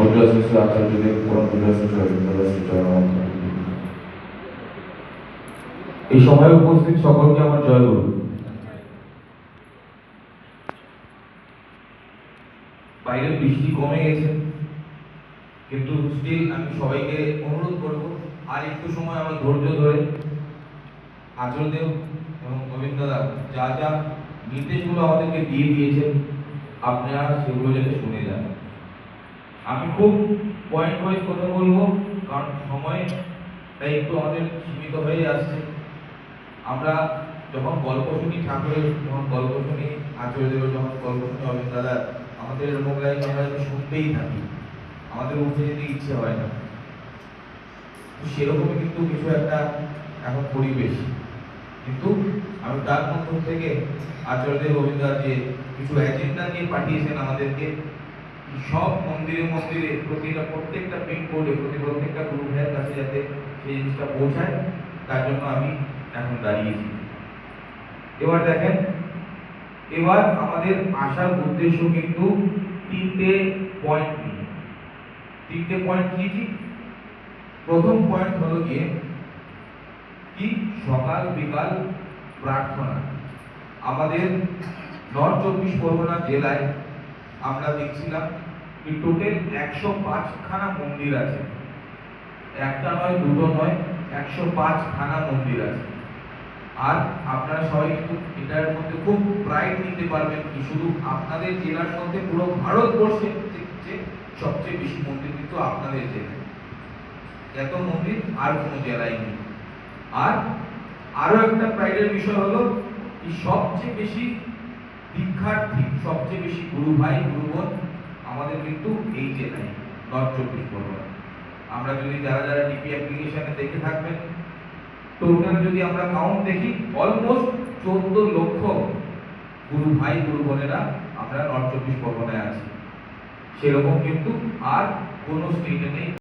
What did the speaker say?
নবদ্বীপ আচার্যদেব পরম এই সময় উপস্থিত সকলকে আমার জয়গুরু। বাইরে বৃষ্টি কমে গেছে, কিন্তু স্টিল আমি সবাইকে অনুরোধ করব আর একটু সময় আমার ধৈর্য ধরে আচার্যদেব এবং গোবিন্দদা যা যা নির্দেশগুলো আমাদেরকে দিয়ে দিয়েছেন আপনারা সেগুলো যাতে শুনে যান। আমি খুব পয়েন্ট ওয়াইজ কথা বলবো, কারণ সময় তাই একটু আমাদের সীমিত হয়ে আসছে। আমরা যখন গল্প শুনি ঠাকুরের, যখন গল্প শুনি আচার্যদেবের, যখন গল্প শুনি অবিন্দাদা, আমাদের এরকম লাগে আমরা শুনতেই থাকি, আমাদের উঠে যেতে ইচ্ছে হয় না। সেরকমই কিন্তু কিছু একটা এখন পরিবেশ, কিন্তু আমি তার মধ্যে থেকে আচার্যদেব গোবিন্দদা যে কিছু এজেন্ডা নিয়ে পাঠিয়েছেন আমাদেরকে, সব মন্দিরে মন্দিরে প্রত্যেকটা পিন কোডে প্রত্যেকটা গুরু ভাইয়ের কাছে যাতে সেই জিনিসটা পৌঁছায়, তার জন্য আমি এখন দাঁড়িয়েছি। এবার দেখেন, এবার আমাদের আসার উদ্দেশ্য কিন্তু তিনটে পয়েন্ট নিয়ে। তিনটে পয়েন্ট কি কি? প্রথম পয়েন্ট হলো গিয়ে কি, সকাল বিকাল প্রার্থনা। আমাদের নর্থ 24 পরগনা জেলায় আমরা দেখছিলাম কি টোটাল 105খানা মন্দির আছে। একটা নয়, দুটো নয়, 105খানা মন্দির আছে। আর আপনারা সবাই কিন্তু এটার মধ্যে খুব প্রাইড নিতে পারবেন কি শুধু আপনাদের জেলার মধ্যে পুরো ভারতবর্ষের থেকে সবচেয়ে বেশি মন্দির কিন্তু আপনাদের জেলায়। এত মন্দির আর কোনো জেলায় নেই। আর আরো একটা প্রাইডের বিষয় হলো কি সবচেয়ে বেশি দীক্ষার্থী, সবচেয়ে বেশি গুরু ভাই গুরু বোন আমাদের কিন্তু এই জেলায়, নর্থ 24 পরগনা। আমরা যদি যারা যারা ডিপি অ্যাপ্লিকেশনে দেখে থাকবেন, টোটাল যদি আমরা কাউন্ট দেখি অলমোস্ট 14 লক্ষ গুরু ভাই গুরু বোনেরা আমরা নর্থ 24 পরগনায় আছি। সেরকম কিন্তু আর কোনো স্টেটে নেই।